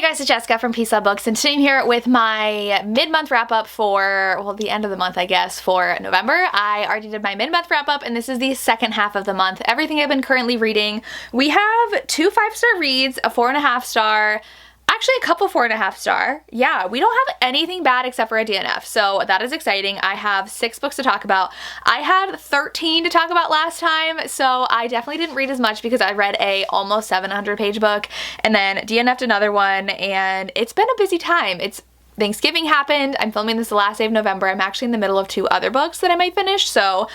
guys, it's Jessica from Peace Love Books, and today I'm here with my mid-month wrap-up for, well, the end of the month, I guess, for November. I already did my mid-month wrap-up, and this is the second half of the month. Everything I've been currently reading. We have 2 5-star reads, a 4.5-star, actually a couple 4.5-star. Yeah, we don't have anything bad except for a DNF, so that is exciting. I have 6 books to talk about. I had 13 to talk about last time, so I definitely didn't read as much because I read a almost 700-page book and then DNF'd another one, and it's been a busy time. Thanksgiving happened. I'm filming this the last day of November. I'm actually in the middle of 2 other books that I might finish, so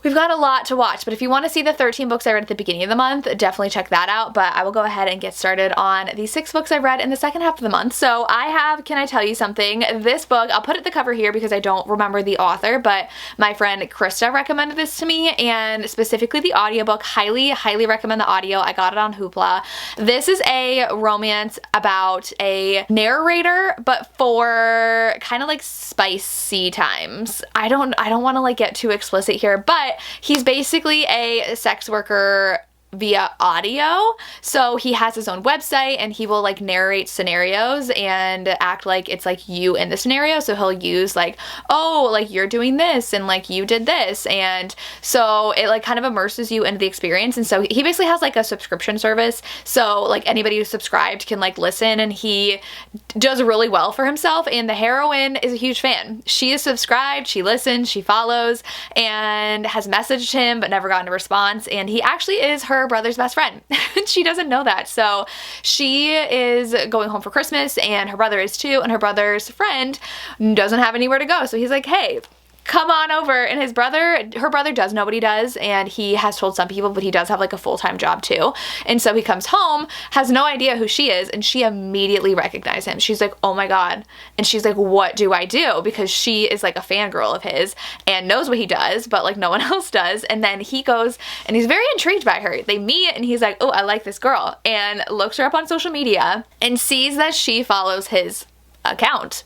we've got a lot to watch. But if you want to see the 13 books I read at the beginning of the month, definitely check that out. But I will go ahead and get started on the 6 books I read in the second half of the month. So I have, can I tell you something? This book, I'll put it the cover here because I don't remember the author, but my friend Krista recommended this to me, and specifically the audiobook. Highly, highly recommend the audio. I got it on Hoopla. This is a romance about a narrator, but for kind of like spicy times. I don't want to like get too explicit here, but he's basically a sex worker via audio. So he has his own website and he will like narrate scenarios and act like it's like you in the scenario. So he'll use like, oh, like you're doing this and like you did this. And so it like kind of immerses you into the experience. And so he basically has like a subscription service. So like anybody who's subscribed can like listen, and he does really well for himself. And the heroine is a huge fan. She is subscribed, she listens, she follows, and has messaged him but never gotten a response. And he actually is her brother's best friend. She doesn't know that. So she is going home for Christmas and her brother is too, and her brother's friend doesn't have anywhere to go. So he's like, hey, come on over. And her brother does know what he does, and he has told some people, but he does have like a full-time job too. And so he comes home, has no idea who she is, and she immediately recognized him. She's like, oh my God. And she's like, what do I do? Because she is like a fangirl of his and knows what he does, but like no one else does. And then he goes and he's very intrigued by her. They meet and he's like, oh, I like this girl, and looks her up on social media and sees that she follows his account.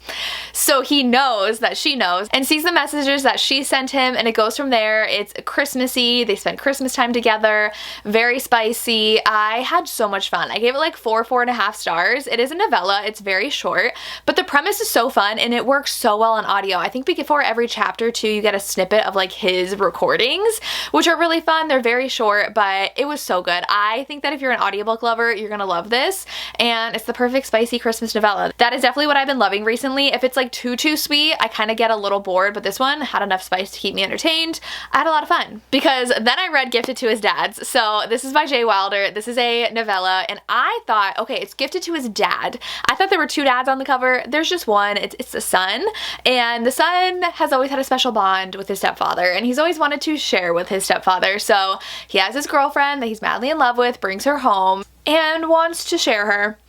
So he knows that she knows and sees the messages that she sent him, and it goes from there. It's Christmassy. They spent Christmas time together. Very spicy. I had so much fun. I gave it like 4.5 stars. It is a novella. It's very short, but the premise is so fun and it works so well on audio. I think before every chapter too, you get a snippet of like his recordings, which are really fun. They're very short, but it was so good. I think that if you're an audiobook lover, you're gonna love this, and it's the perfect spicy Christmas novella. That is definitely what I've been loving recently. If it's like too sweet, I kind of get a little bored, but this one had enough spice to keep me entertained. I had a lot of fun because then I read Gifted to His Dad's. So this is by Jay Wilder. This is a novella, and I thought, okay, it's gifted to his dad. I thought there were 2 dads on the cover. There's just one. It's the son, and the son has always had a special bond with his stepfather, and he's always wanted to share with his stepfather. So he has his girlfriend that he's madly in love with, brings her home, and wants to share her,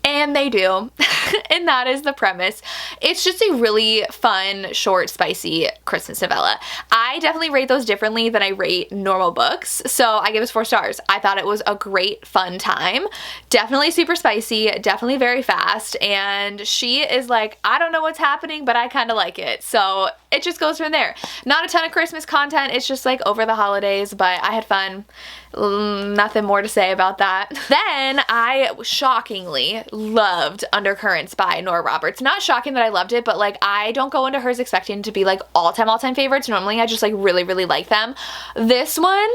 and they do. And that is the premise. It's just a really fun, short, spicy Christmas novella. I definitely rate those differently than I rate normal books, so I give it 4 stars. I thought it was a great, fun time. Definitely super spicy, definitely very fast, and she is like, I don't know what's happening, but I kind of like it. So it just goes from there. Not a ton of Christmas content. It's just like over the holidays, but I had fun. Nothing more to say about that. Then I shockingly loved Undercurrents by Nora Roberts. Not shocking that I loved it, but like I don't go into hers expecting to be like all-time favorites. Normally I just like really like them. This one,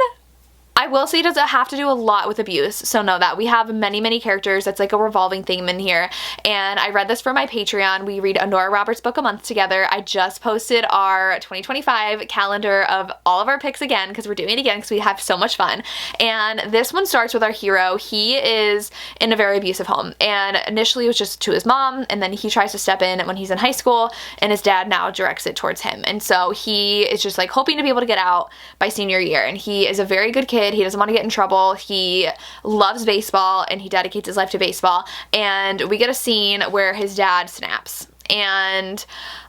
I will say, does have to do a lot with abuse. So know that. We have many characters. That's like a revolving theme in here. And I read this for my Patreon. We read a Nora Roberts book a month together. I just posted our 2025 calendar of all of our picks again, because we're doing it again because we have so much fun. And this one starts with our hero. He is in a very abusive home. And initially it was just to his mom, and then he tries to step in when he's in high school, and his dad now directs it towards him. And so he is just like hoping to be able to get out by senior year. And he is a very good kid. He doesn't want to get in trouble. He loves baseball and he dedicates his life to baseball. And we get a scene where his dad snaps. And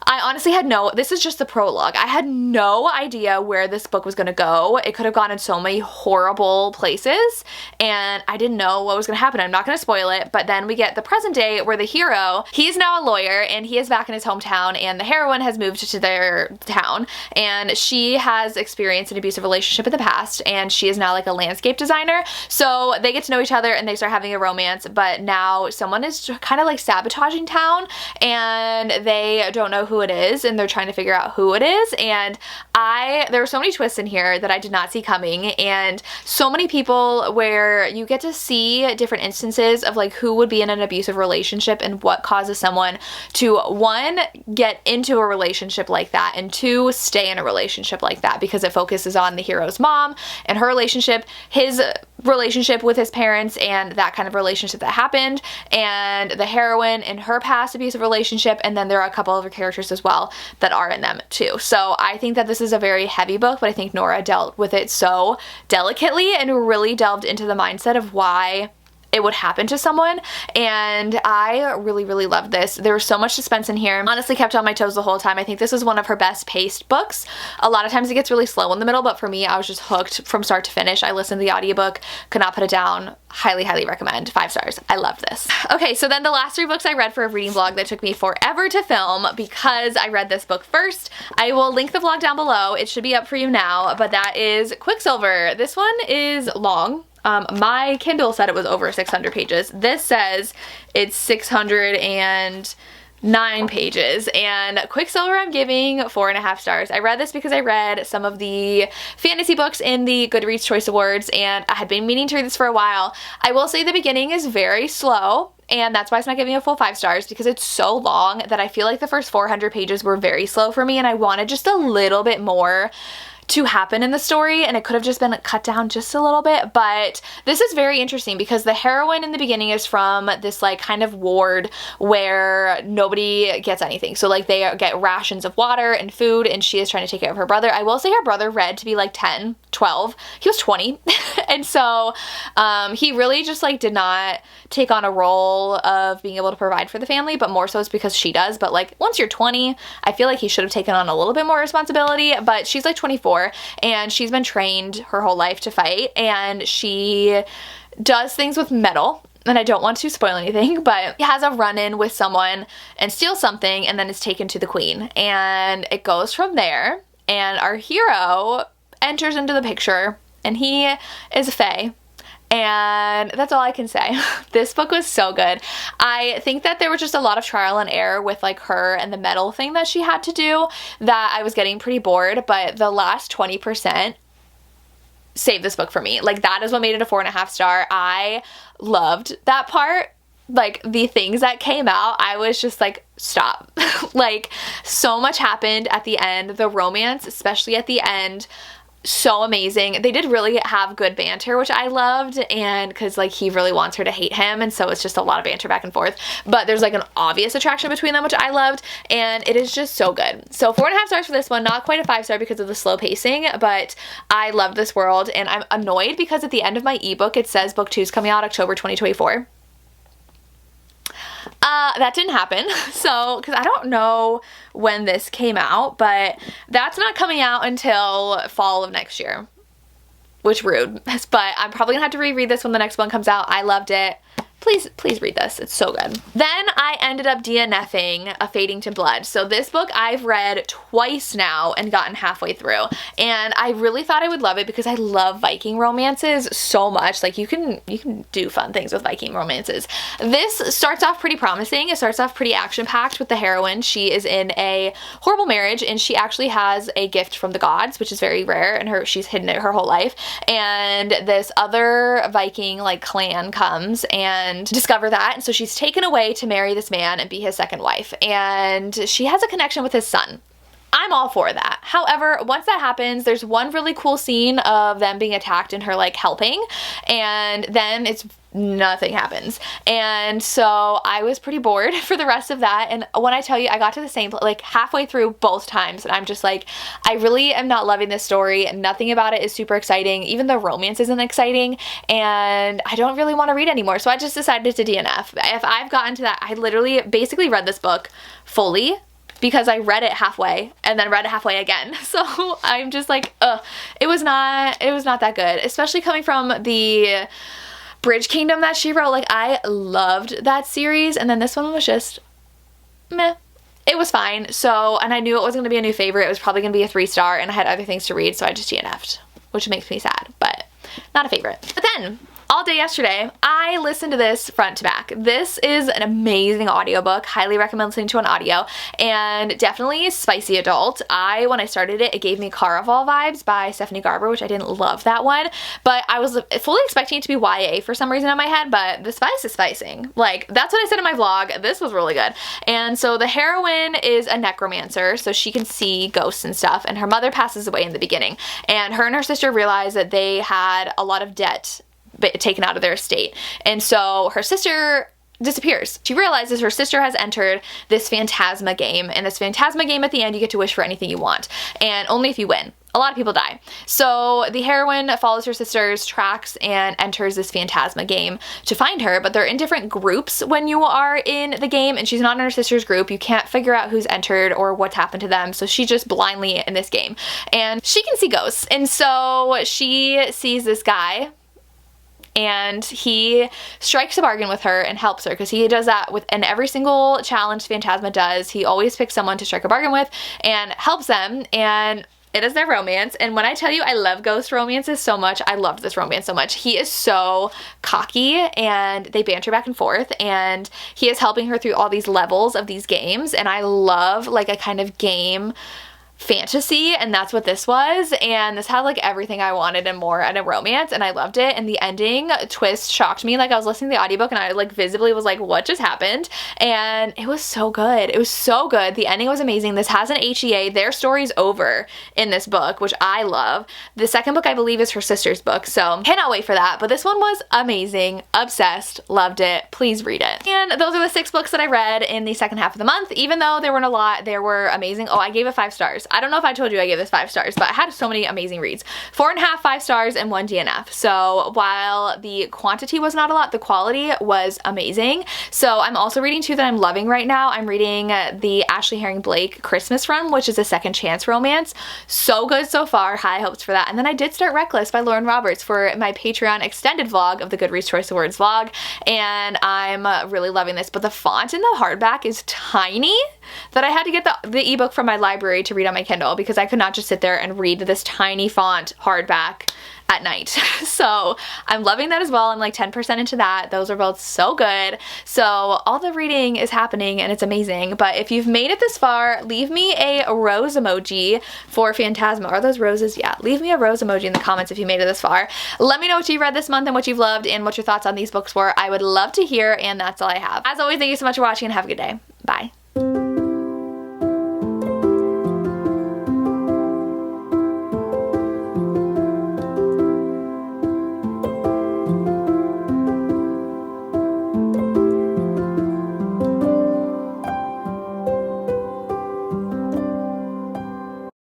I honestly had this is just the prologue. I had no idea where this book was gonna go. It could have gone in so many horrible places, and I didn't know what was gonna happen. I'm not gonna spoil it, but then we get the present day where the hero, he's now a lawyer and he is back in his hometown, and the heroine has moved to their town, and she has experienced an abusive relationship in the past, and she is now like a landscape designer. So they get to know each other and they start having a romance, but now someone is kind of like sabotaging town, and they don't know who it is, and they're trying to figure out who it is. And there were so many twists in here that I did not see coming, and so many people where you get to see different instances of like who would be in an abusive relationship and what causes someone to, one, get into a relationship like that, and two, stay in a relationship like that, because it focuses on the hero's mom and her relationship, his relationship with his parents and that kind of relationship that happened, and the heroine and her past abusive relationship, and then there are a couple other characters as well that are in them too. So I think that this is a very heavy book, but I think Nora dealt with it so delicately and really delved into the mindset of why it would happen to someone, and I really, really loved this. There was so much suspense in here. Honestly kept on my toes the whole time. I think this is one of her best paced books. A lot of times it gets really slow in the middle, but for me, I was just hooked from start to finish. I listened to the audiobook, could not put it down. Highly, highly recommend. 5 stars. I loved this. Okay, so then the last 3 books I read for a reading vlog that took me forever to film because I read this book first. I will link the vlog down below. It should be up for you now, but that is Quicksilver. This one is long. My Kindle said it was over 600 pages. This says it's 609 pages, and Quicksilver I'm giving 4.5 stars. I read this because I read some of the fantasy books in the Goodreads Choice Awards, and I had been meaning to read this for a while. I will say the beginning is very slow, and that's why it's not giving a full 5 stars, because it's so long that I feel like the first 400 pages were very slow for me, and I wanted just a little bit more to happen in the story, and it could have just been cut down just a little bit. But this is very interesting because the heroine in the beginning is from this like kind of ward where nobody gets anything. So like they get rations of water and food, and she is trying to take care of her brother. I will say her brother read to be like 10, 12. He was 20. And so he really just like did not take on a role of being able to provide for the family, but more so it's because she does. But like once you're 20, I feel like he should have taken on a little bit more responsibility, but she's like 24 and she's been trained her whole life to fight, and she does things with metal. And I don't want to spoil anything, but he has a run-in with someone and steals something and then is taken to the queen. And it goes from there, and our hero enters into the picture, and he is a fae. And that's all I can say. This book was so good. I think that there was just a lot of trial and error with like her and the metal thing that she had to do that I was getting pretty bored, but the last 20% saved this book for me. Like that is what made it a 4.5 star. I loved that part. Like the things that came out, I was just like, stop. Like so much happened at the end. The romance, especially at the end, so amazing. They did really have good banter, which I loved, and because like he really wants her to hate him, and so it's just a lot of banter back and forth, but there's like an obvious attraction between them, which I loved, and it is just so good. So 4.5 stars for this one. Not quite a 5 star because of the slow pacing, but I love this world, and I'm annoyed because at the end of my ebook it says book 2 is coming out October 2024. That didn't happen, so, because I don't know when this came out, but that's not coming out until fall of next year, which rude, but I'm probably gonna have to reread this when the next one comes out. I loved it. Please read this. It's so good. Then I ended up DNFing A Fading to Blood. So this book I've read twice now and gotten halfway through. And I really thought I would love it because I love Viking romances so much. Like you can do fun things with Viking romances. This starts off pretty promising. It starts off pretty action-packed with the heroine. She is in a horrible marriage, and she actually has a gift from the gods, which is very rare, and she's hidden it her whole life. And this other Viking like clan comes and discover that, and so she's taken away to marry this man and be his second wife, and she has a connection with his son. I'm all for that. However, once that happens, there's one really cool scene of them being attacked and her like helping, and then it's nothing happens. And so I was pretty bored for the rest of that. And when I tell you, I got to the same, like halfway through both times, and I'm just like, I really am not loving this story. Nothing about it is super exciting. Even the romance isn't exciting, and I don't really want to read anymore. So I just decided to DNF. If I've gotten to that, I literally basically read this book fully because I read it halfway and then read it halfway again. So I'm just like, ugh, it was not that good, especially coming from the Bridge Kingdom that she wrote. Like, I loved that series, and then this one was just meh. It was fine. So, and I knew it wasn't gonna be a new favorite. It was probably gonna be a 3-star, and I had other things to read, so I just DNF'd, which makes me sad, but not a favorite. But then all day yesterday, I listened to this front to back. This is an amazing audiobook. Highly recommend listening to an audio, and definitely spicy adult. When I started it, it gave me Caraval vibes by Stephanie Garber, which I didn't love that one, but I was fully expecting it to be YA for some reason in my head, but the spice is spicing. Like, that's what I said in my vlog. This was really good. And so the heroine is a necromancer, so she can see ghosts and stuff, and her mother passes away in the beginning, and her sister realize that they had a lot of debt taken out of their estate. And so her sister disappears. She realizes her sister has entered this Fantasma game, and this Fantasma game, at the end, you get to wish for anything you want, and only if you win. A lot of people die. So the heroine follows her sister's tracks and enters this Fantasma game to find her, but they're in different groups when you are in the game, and she's not in her sister's group. You can't figure out who's entered or what's happened to them, so she's just blindly in this game. And she can see ghosts, and so she sees this guy, and he strikes a bargain with her and helps her, because he does that in every single challenge Fantasma does. He always picks someone to strike a bargain with and helps them, and it is their romance. And when I tell you I love ghost romances so much, I loved this romance so much. He is so cocky, and they banter back and forth, and he is helping her through all these levels of these games, and I love like a kind of game fantasy, and that's what this was. And this had like everything I wanted and more in a romance, and I loved it. And the ending twist shocked me. Like, I was listening to the audiobook and I like visibly was like, what just happened? And it was so good. It was so good. The ending was amazing. This has an HEA. Their story's over in this book, which I love. The second book, I believe, is her sister's book, so cannot wait for that. But this one was amazing. Obsessed. Loved it. Please read it. And those are the 6 books that I read in the second half of the month. Even though there weren't a lot, they were amazing. Oh, I gave it 5 stars. I don't know if I told you I gave this 5 stars, but I had so many amazing reads. 4.5 5 stars and 1 DNF. So while the quantity was not a lot, the quality was amazing. So I'm also reading 2 that I'm loving right now. I'm reading the Ashley Herring Blake Christmas Run, which is a second chance romance. So good so far. High hopes for that. And then I did start Reckless by Lauren Roberts for my Patreon extended vlog of the Goodreads Choice Awards vlog, and I'm really loving this. But the font in the hardback is tiny, that I had to get the ebook from my library to read on my Kindle, because I could not just sit there and read this tiny font hardback at night. So I'm loving that as well. I'm like 10% into that. Those are both so good. So all the reading is happening, and it's amazing. But if you've made it this far, leave me a rose emoji for Fantasma. Are those roses? Yeah. Leave me a rose emoji in the comments if you made it this far. Let me know what you read this month and what you've loved and what your thoughts on these books were. I would love to hear, and that's all I have. As always, thank you so much for watching, and have a good day.